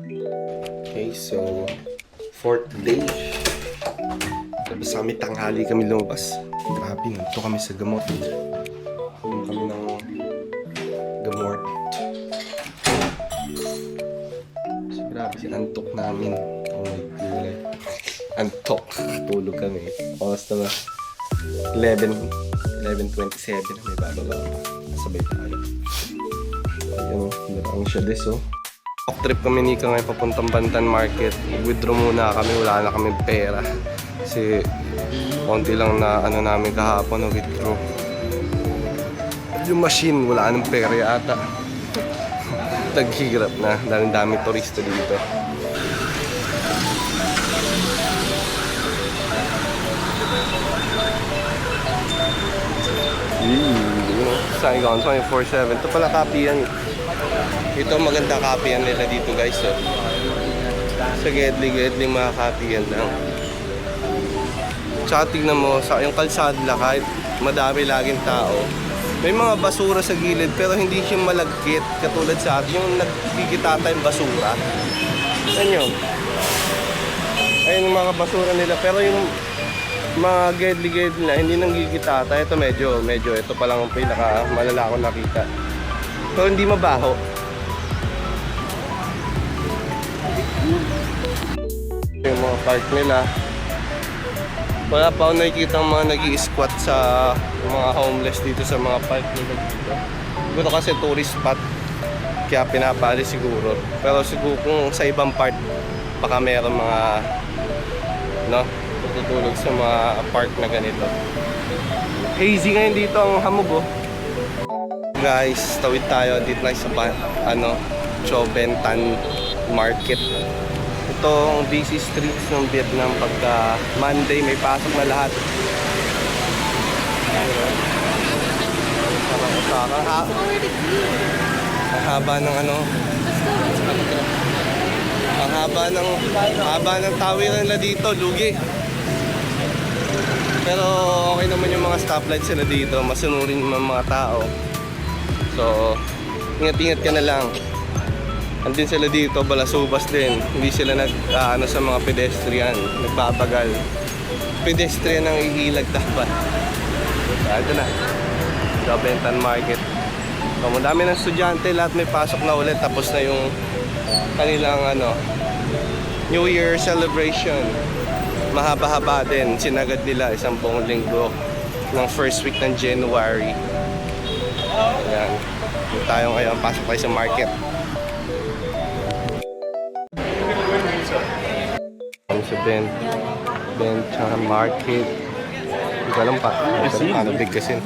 Okay, so fourth day. Tapos kami tanghali kami lumabas. Grabe, nandito kami sa gamot. Yung kami ng gamot. So grabe, antok namin. Oh my God. Antok. Tulog kami. Oras na ba? 11:27 na may bababa. Sabay tayo. Ayun, narang siya des, oh. Off trip kami ni Ika ngayon papuntang Bantan Market. Withdraw muna kami, wala na kami pera. Kasi konti lang na ano namin kahapon na withdraw. Yung machine, wala nang pera yata. Taghirap na, daming turista dito. Saigon 24/7. Ito pala copy yan. Ito maganda copy yan nila dito guys. So, sa gedli mga copy yan lang. Tsaka tignan mo, sa yung kalsada kahit madami laging tao, may mga basura sa gilid pero hindi siya malagkit katulad sa atin. Yung nagkikita tayong basura. Yan yun. Ayun yung mga basura nila. Pero yung mga gedli na hindi nanggigita tayo. Ito medyo ito pa lang ang pinaka malala akong nakita. Pero hindi mabaho. Yung mga park nila. Wala pa ako nakikita ang mga nag-i-squat sa mga homeless dito sa mga park nila dito. Siguro kasi tourist spot, kaya pinapali siguro. Pero siguro kung sa ibang part, baka meron mga tutulog sa mga park na ganito. Hazy ngayon dito ang hamog, oh. Guys, tawid tayo dito na sa Chobentan Market. Itong busy streets ng Vietnam pagka Monday may pasok na lahat. Ang haba ng ang haba ng tawiran nila dito, lugi. Pero okay naman yung mga stoplights sila dito, masunurin yung mga tao. So, ingat-ingat ka na lang. Andin sila dito, balasubas din. Hindi sila sa mga pedestrian, nagbabagal. Pedestrian ang ihilag dapat. Ito na, Chobentan Market. So, madami ng estudyante, lahat may pasok na ulit. Tapos na yung kanilang New Year celebration. Mahaba-haba din, sinagad nila isang buong linggo ng first week ng January. Ayan, dito tayo ngayon, pasok tayo sa market. Sa Ben tsaka market. Hindi ko alam pa. Paano bigkasin.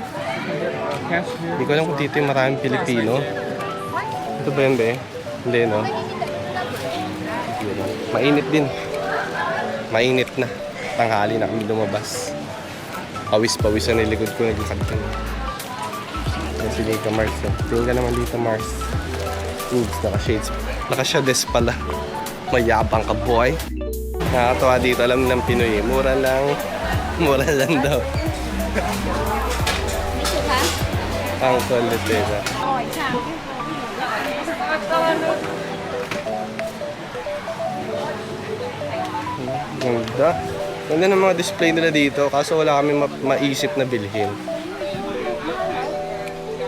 Hindi ko alam kung dito yung maraming Pilipino. Ito ba yun, be? Hindi, no? Mainit din. Mainit na. Tanghali na kami lumabas. Pawis-pawis na niligod ko. Naglakad ka na. Yan si Nika Mars. Tingin ka naman dito, Mars. Oops, naka-shades. Naka-shades pala. Mayabang ka, boy. Nakakatawa dito, alam ng Pinoy, mura lang daw. Ang kulit nila. Ganda. Ganda ng mga display nila dito, kaso wala kami maisip na bilhin.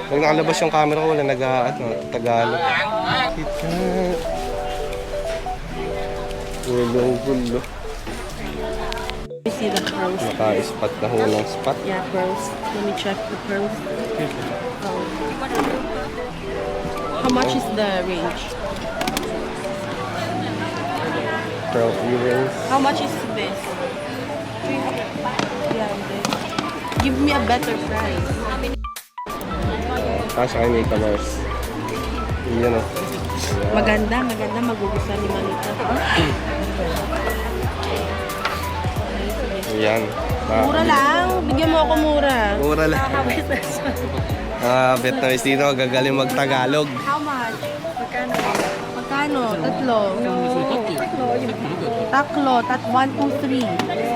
Pag nakalabas yung camera ko, wala Tagalog. Kita. Gulong-gulo. You see the pearls? Naka-spot na ho ng spot. Yeah, pearls. Let me check the pearls. How much is the range? Pearl earrings. How much is this? Yeah, this. Give me a better price. Sa kay Nika Mars. Yan o. Maganda, magugustuhan ni Manita. Yan. Mura lang, bigyan mo ako mura. Mura lang. Vietnamese dito, gagaling mag-Tagalog. How much? Magkano? Tatlo. Tatlo. 1, 2, 3.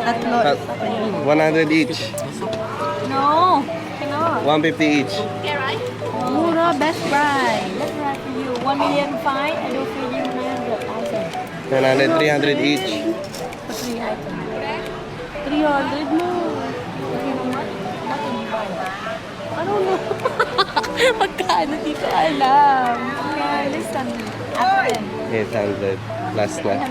Tatlo. 100 each. No. 150 each. Mura, best price. That's right for you. 1,000,000 fine, I do for you 900,000. 900, 300 each. 300 mo. Ano mo? Magkano? Di ko alam. Less than 800. Last na.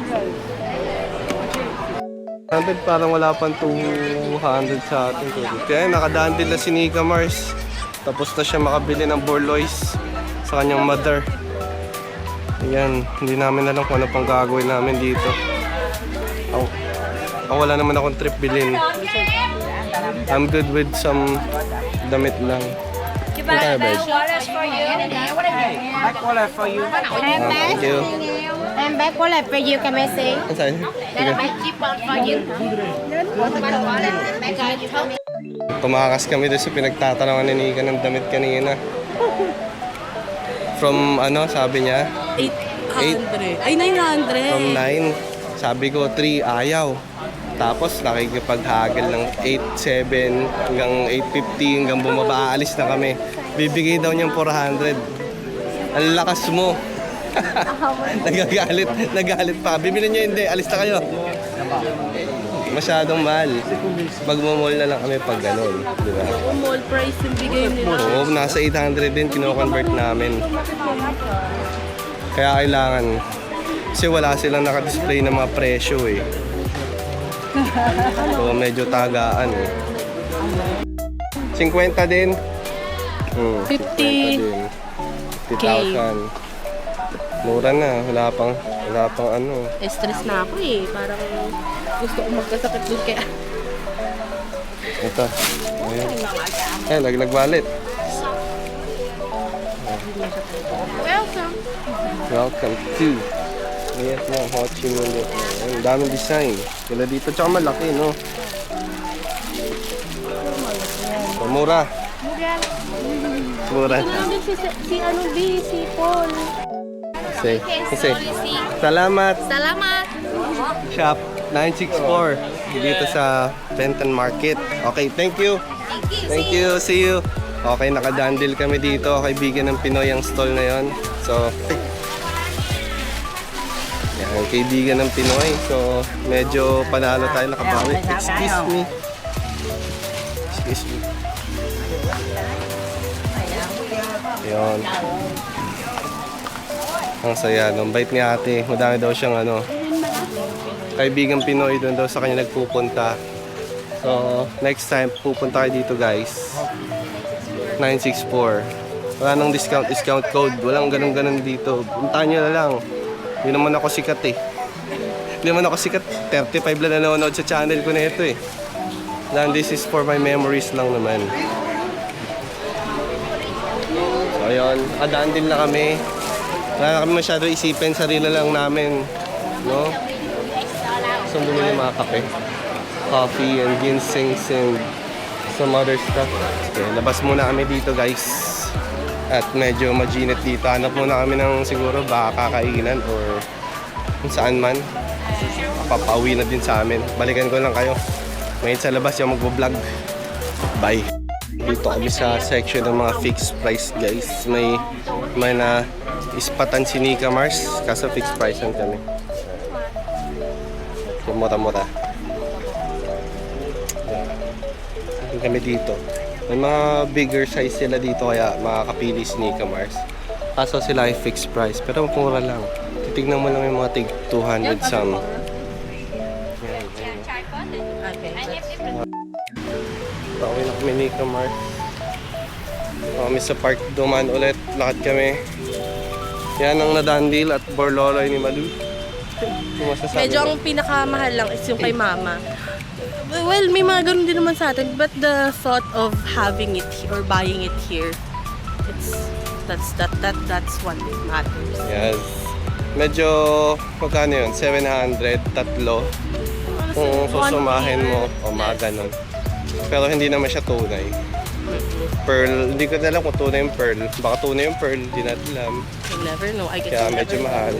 100 parang wala pang 200 sa atin. Kaya nakadaan din na si Nika Mars. Tapos na siya makabili ng Borlois sa kanyang mother. Ayan, hindi namin alam kung ano pang gagawin namin dito. Wala naman akong trip bilhin. I'm good with some damit lang. Ano tayo, guys? Thank you. Em bé có là for you can I say? Ano sa'yo? Sige. Keep on for you. Tumakas kami doon sa pinagtatanungan ni Nika ng damit kanina. From ano, sabi niya? 800. Ay, 900. From 9. Sabi ko 3, ayaw. Tapos nakikipag-hagel ng 8.7 hanggang 8.50 hanggang bumaba, aalis na kami. Bibigay daw niyang 400. Ang lakas mo. Nagagalit pa. Bibili niya hindi, alis na kayo. Masyadong mahal. Magmamall na lang kami pag gano'n. Di ba? Mall price yung bigay nila. Oo, nasa 800 din, kino-convert namin. Kaya kailangan. Kasi wala silang nakadisplay ng mga presyo eh. So medyo tagaan eh. 50 din. 50. 50 din. 50,000. Mura na, wala pang ano. Stress na ako eh. Parang gusto ko magkasakit doon kaya. Ito. Ayan. Ayan, nag-wallet. Welcome. Welcome to Vietnam Ho Chi Minh Vietnam. Ang daming design. Kila dito, tsaka malaki, no? So, mura. Mura. Si ano B, si Paul. Kasi, salamat. Salamat. Shop 964 dito sa Benton Market. Okay, thank you. Thank you. See you. Okay, nakadandil kami dito. Kaibigan ng Pinoy ang stall na yon. So, yan, kaibigan ng Pinoy. So, medyo panalo tayo nakabawi. Excuse me. Excuse me. Yun. Ang saya. Ang bait ni ate. Madami daw siyang ano, kaibigang Pinoy doon daw sa kanya nagpupunta. So, next time pupunta kayo dito, guys. 964. Wala nang discount code. Walang ganun-ganun dito. Puntahan nyo na lang. Hindi naman ako sikat eh. Hindi naman ako sikat. 35 lang nanonood sa channel ko na ito eh. And this is for my memories lang naman. So, ayun. Adaan din na kami. Wala na kami masyado isipin. Sarili lang namin. No? So, bumili mga kape. Coffee and ginseng and some other stuff. Okay, labas muna kami dito, guys. At medyo majinit dito. Hanap muna kami ng siguro baka kakainan or kung saan man. Papauwi na din sa amin. Balikan ko lang kayo. Ngayon sa labas yung magbo-vlog. Bye. Dito kami sa section ng mga fixed price, guys. May na ispatan si Nika Mars. Kaso fixed price lang kami. So, mura-mura. Kami dito. May mga bigger size sila dito kaya makakapili si Nika Mars. Kaso sila ay fixed price pero mura lang. Titignan mo lang yung mga tig 200 some. Pauwi na kami Nika Mars. Kami sa park duman ulit. Lakad kami. Yan ang nadandil at Borloloy ni Malu. Medyo ang pinakamahal lang is yung kay Mama. Well, may mga ganun din naman sa atin, but the thought of having it or buying it here, that's what matters. Yes. Medyo, magkano yun? 700, tatlo. Kung susumahin mo, o mga ganun. Pero hindi naman siya tunay. Pearl, hindi ko na alam kung tunay yung pearl. Baka tunay yung pearl, hindi natin alam. You never know. I guess Kaya you medyo never mahal.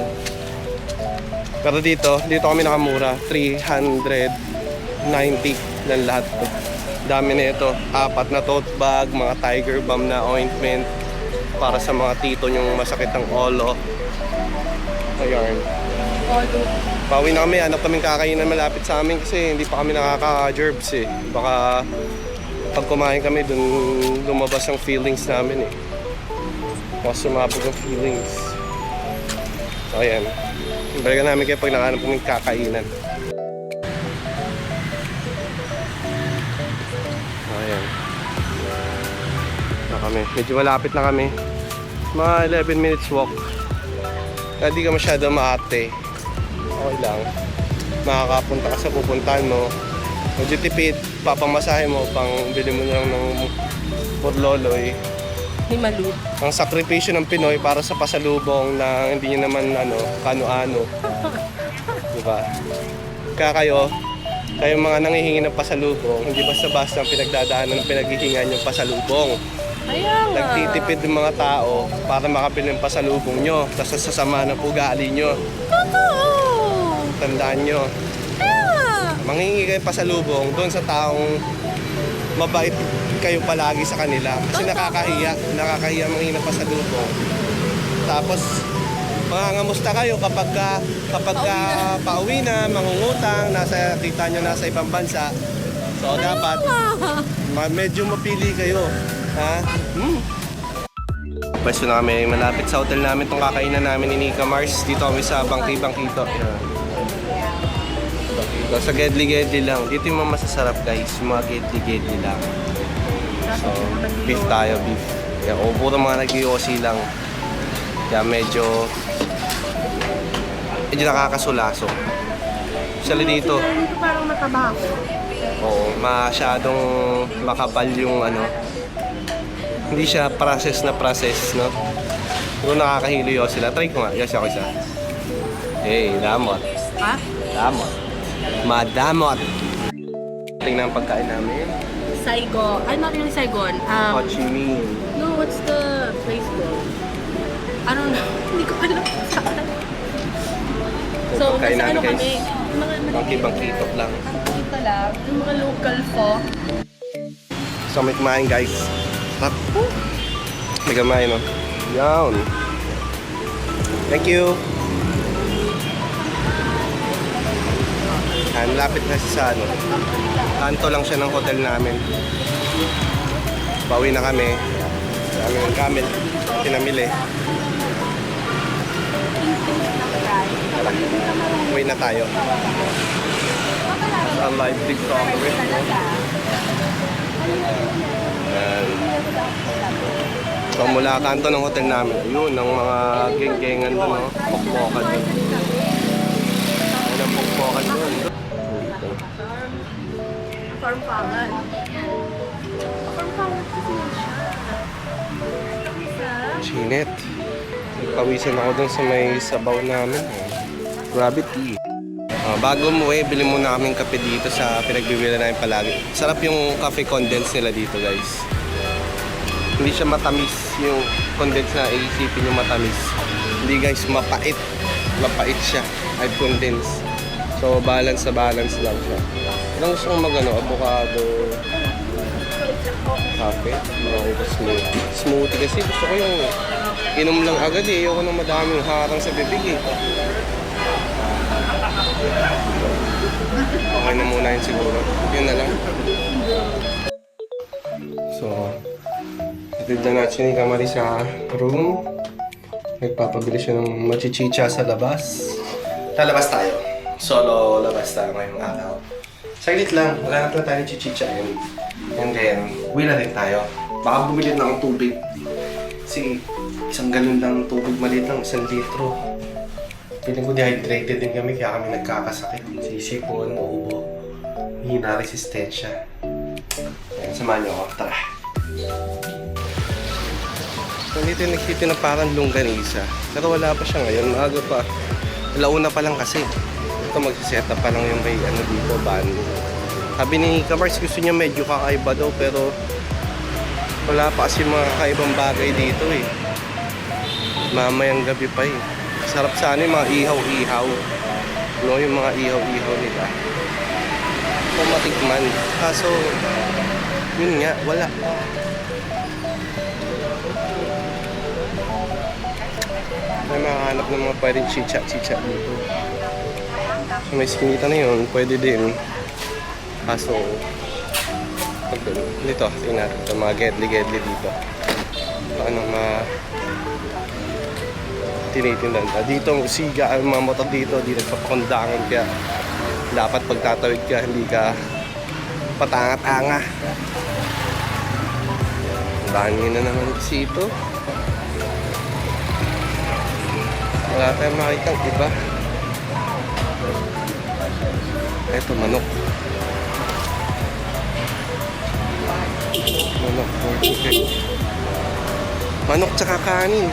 Pero dito kami nakamura. 390 ng lahat. Dami na ito. 4 na tote bag, mga tiger balm na ointment para sa mga tito yung masakit ng ulo. Ayan. Pauwi na kami, hanap kaming kakainan malapit sa amin kasi hindi pa kami nakaka-gerbs eh. Baka pag kumain kami, dun lumabas ang feelings namin eh. Baka sumabog ang feelings. So ayan, balikan namin kayo pag nakahanap kaming kakainan. So ayan. Na kami. Medyo malapit na kami. Mga 11 minutes walk. Kaya di ka masyado maate. Okay lang. Makakapunta ka sa pupuntahan mo. Medyo tipid. Papamasahe mo. Pang bili mo lang ng Porloloy. Himalu. Ang sakripisyo ng Pinoy para sa pasalubong na hindi nyo naman kano-ano. Diba? Kaya kayong mga nanghihingi ng pasalubong, hindi basta-basta ang pinagdadaanan ng pinaghihingan yung pasalubong. Ayan nga. Nagtitipid ng mga tao para makabili ng pasalubong nyo. Tapos sasama ng ugali nyo. Totoo! Tandaan nyo. Manghingi kayo pasalubong doon sa taong mabait kayo palagi sa kanila. Kasi nakakahiya manghingi ng pasalubong. Tapos mangangamusta kayo kapag pauwi na, mangungutang, kita nyo nasa ibang bansa. So dapat medyo mapili kayo. Ha? Pwesto na kami, malapit sa hotel namin itong kakainan namin ni Nika Mars. Dito kami sa Bangkito. Sa Gedli lang. Dito yung mga masasarap guys, yung mga Gedli lang. So, beef tayo, beef. O puro mga nag-iossi lang. Kaya medyo nakakasulaso. Sali dito. Dito parang mataba ako. Oo, masyadong makapal yung hindi siya process, no? Kung nakakahilo yun sila. Try ko nga. Yes, ako isa. Hey, damot. Ha? Damot. Madamot. Tingnan ang pagkain namin. Saigon. Ay, not really Saigon. Ho Chi Minh. No, what's the place called? I don't know. Hindi ko alam saan. So, Pagkain nasa namin, ano guys. kami? Mga Bangkitop lang. Dito lang. Yung mga local pho. So, may kumain guys. Sarap. May kumain, no? Yan. Thank you. Lapit na sa kanto lang siya ng hotel namin. Pauwi na kami. Kami ng gamit. Pinamili. Uwi na tayo. Sa live TikTok. So mula kanto ng hotel namin. Ayun, ang mga geng-gengan doon, no? Pokpokan doon. Ayun ang pokpokan doon. Farmpangan. Farmpangan kasi yun siya. Chinet. Nagpawisan ako dun sa may sabaw namin. Grabe tea. Bago umuwi, bili muna kaming kape dito sa pinagbibili namin palagi. Sarap yung cafe condense nila dito guys. Hindi siya matamis yung condense na iisipin yung matamis. Hindi guys, mapait. Mapait siya. Ay condense. So balance lang siya. Anong gusto kong avocado, kape, smoothie kasi gusto ko yung inom lang agad eh. Ayoko nang madaming harang sa bibig eh. Okay na muna yun siguro. Yun na lang. So, hatid na natin ni Kamari sa room. Nagpapabili siya ng machichicha sa labas. Lalabas tayo. Solo labas tayo ngayong araw. Saglit lang, wala na tayo chichicha yun. And then, uwi na rin tayo. Baka bumili na akong tubig. Kasi isang galon lang tubig, maliit lang, 1 litro. Feeling ko dehydrated din kami, kaya kami nagkakasakit. Sisipon, maubo. Hina resistensya. Ayan, samahan niyo ako. Tara. So, dito yung nakikita na parang longganisa. Pero wala pa siya ngayon, maaga pa. Alauna pa lang kasi. Ito magsiset up pa lang yung may dito, band. Sabi ni Kamars, gusto niya medyo kakaiba daw, pero wala pa kasi mga kakaibang bagay dito eh. Mamayang gabi pa eh. Sarap sana yung mga ihaw-ihaw. No, yung mga ihaw-ihaw nila. Kung matikman. Kaso, yun nga, wala. May makahanap ng mga pwedeng chicha dito. So may skinita na yun, pwede din. Kaso, dito, tingnan natin mga gedli dito. Paano tinitindan. Dito ang usiga, ang mga motor dito, di nagpapakundangan ka. Dapat pagtatawid ka, hindi ka patanga-tanga. Dangin na naman kasi ito. Wala tayong makikita, iba. Ito, manok. Manok, 40. Manok tsaka kanin.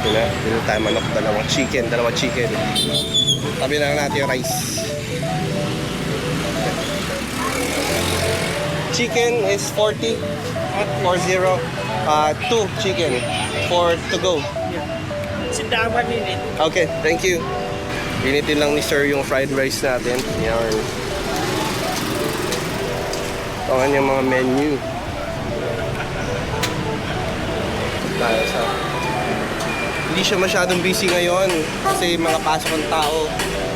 Dito tayo manok, dalawang chicken. Tabi lang natin yung rice. Chicken is 40. 40. 2 chicken. 4 to go. Sit down 1 minute. Okay, thank you. Initin lang ni sir yung fried rice natin. Yan. Ito ang kanyang mga menu. Tayo sa... Hindi siya masyadong busy ngayon kasi mga pasok ng tao.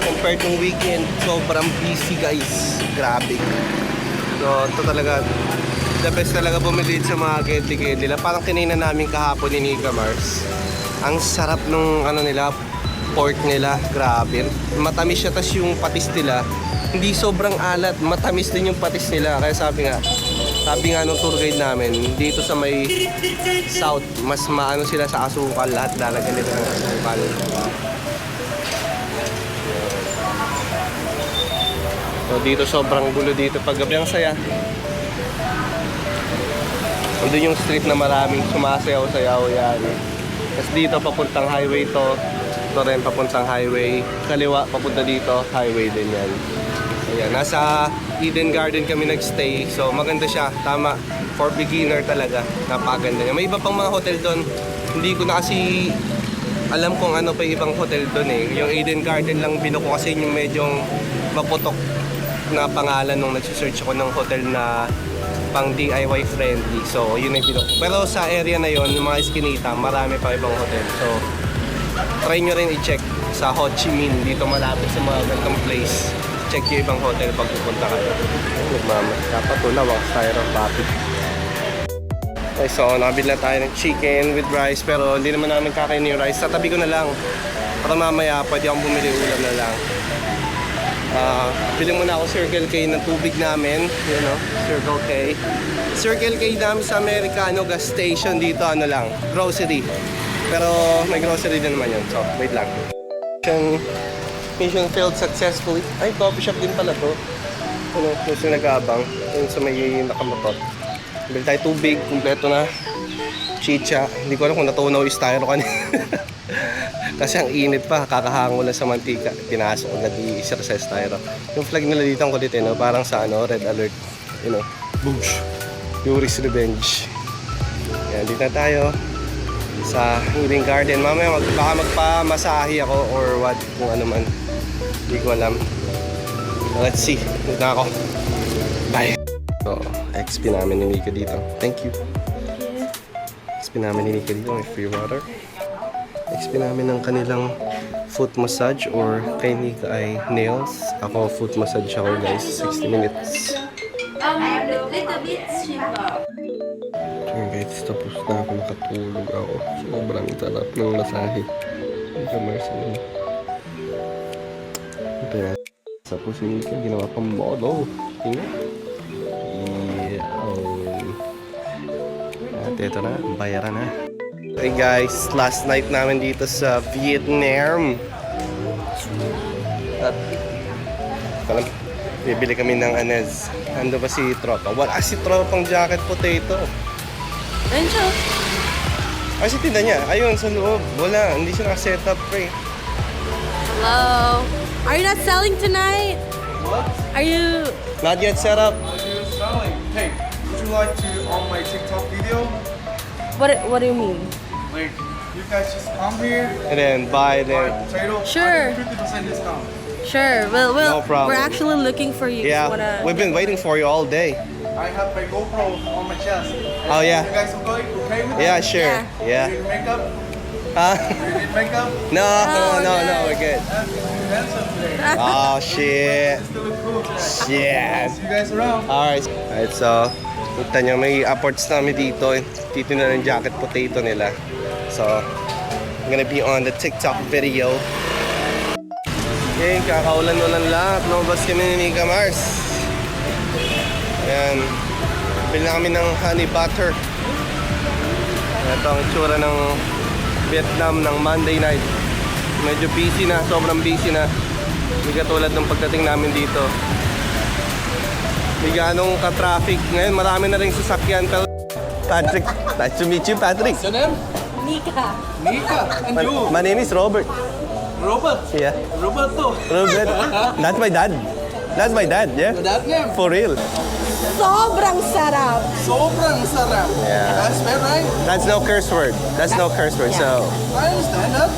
Compared ng weekend, sobrang busy guys. Grabe. So, ito talaga, the best talaga bumili sa mga gedli-gedli. Parang kinainan namin kahapon ni Nika Mars. Ang sarap nung ano nila, pork nila. Grabe. Matamis siya, tas yung patis nila, hindi sobrang alat. Matamis din yung patis nila. Kaya sabi nga nung tour guide namin, dito sa may south, mas maano sila sa asukal. Lahat lalagyan nila ng asukal. So dito sobrang gulo dito pag gabi, ang saya. Nandun yung street na maraming sumasayaw-sayaw yan. Tapos dito papuntang highway to. Ito rin papuntang highway. Kaliwa papunta dito, highway din yan. Ayan, nasa Eden Garden kami nagstay. So maganda siya, tama. For beginner talaga, napakaganda niya. May iba pang mga hotel doon. Hindi ko na kasi alam kung ano pa yung ibang hotel doon eh. Yung Eden Garden lang binuko kasi yung medyo maputok na pangalan nung nagsisearch ako ng hotel na pang DIY friendly. So, yun yung pinok. Pero sa area na yon, yung mga eskinita, marami pa ibang hotel. So, try nyo rin i-check sa Ho Chi Minh. Dito malapit sa mga ganitong place. Check yung ibang hotel pag pupunta kayo. Mama, dapat tulawang styro papi. Okay, so nakabili na tayo ng chicken with rice. Pero hindi naman namin kakainin yung rice. Tatabi ko na lang. Para mamaya, pwede akong bumili ulam na lang. Biling muna ako Circle K ng tubig namin, you know, Circle K. Circle K namin sa Americano gas station dito, ano lang, grocery. Pero may grocery din naman yun, so wait lang. Mission failed successfully. Ay, coffee shop din pala to. Ano, gusto nag-aabang, yun sa may nakamotor. Bili tayo tubig, kumpleto na. Chicha, hindi ko alam kung natunaw yung styro kanina. Kasi ang init pa, kakahango lang sa mantika. Pinasok agad i-isir sa styro. Yung flag nila dito ang kulit, no? Parang sa ano, red alert. You know, boosh. Yuri's Revenge. Yan, dito na tayo sa Eden Garden. Mamaya baka magpamasahe ako or what, kung ano man. Hindi ko alam. Let's see. Dito na ako. Bye. So, XP namin ni Nika dito. Thank you. XP namin ni Nika dito. May free water. XP namin ng kanilang foot massage or kay Nika ay nails. Ako foot massage ako guys, 60 minutes. Little bit cheaper. So guys, tapos na ako, nakatulog ako. Sobrang sarap ng masahe. Nika Marcelo. Ito yan. Tapos si Nika, ginawa pang modo. Tingnan. At ito na, bayaran na. Hey guys, last night namin dito sa Vietnam. At bibili kami ng Anez. Ando ba si Tropa? Wala si Tropang jacket potato. Ayun siya. Ay, si tinda niya. Ayun, sa loob. Wala, hindi siya naka-set up eh. Hello. Are you not selling tonight? What? Are you... Not yet set up. Are you selling? Hey, would you like to on my TikTok video? What do you mean? Like, you guys just come here, And then buy buy them. potato, Sure. 50% discount. Sure. Well, No problem. we're actually looking for you. Yeah, Wanna we've been waiting for you all day. I have my GoPro on my chest. Oh You yeah, guys okay with yeah, that? sure, You yeah. need makeup? Huh? You need makeup? No, Oh, no, no. we're good. Handsome today. Oh shit, Still look cool today. shit. See you guys around. Alright, so, punta nyo, may apports namin dito. Dito na yung jacket potato nila. So, I'm gonna be on the TikTok video. Okay, kakaulan-ulan lang at lumabas kami ni Nika Mars. Ayan, bili na kami ng honey butter. Ito ang itsura ng Vietnam ng Monday night. Medyo busy na, sobrang busy na. Hindi katulad ng pagdating namin dito. Hindi ganong ka-traffic. Ngayon marami na rin sasakyan. Pero Patrick, nice to meet you, Patrick. Your name? Nika. Nika. And you? My name is Robert. Robert. Yeah, Roberto. Robert. That's my dad. That's my dad, yeah? That name? For real. Sobrang sarap. Sobrang sarap. Yeah. That's fair, right? That's no curse word. That's no curse word, so... I understand that.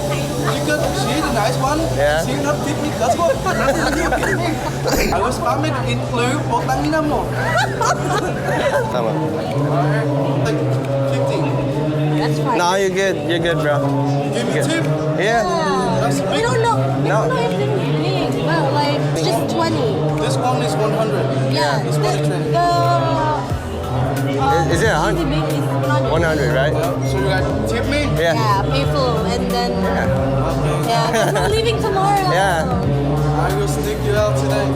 You could see the nice one. Yeah. See not fit me cuss word. I was family in blue. Potang ina mo. Tama. Like 15. That's fine. No, you're good. You're good, bro. Give me Good. tip. Yeah. That's We big. don't know. We No. don't know if it's big. Well, like it's just 20. This one is 100. Yeah. It's very trendy. Is it 100? The big is 100. 100, right? So you guys tip me? Yeah. Yeah, pay full and then yeah. We're leaving tomorrow. Yeah. I will sneak you out today.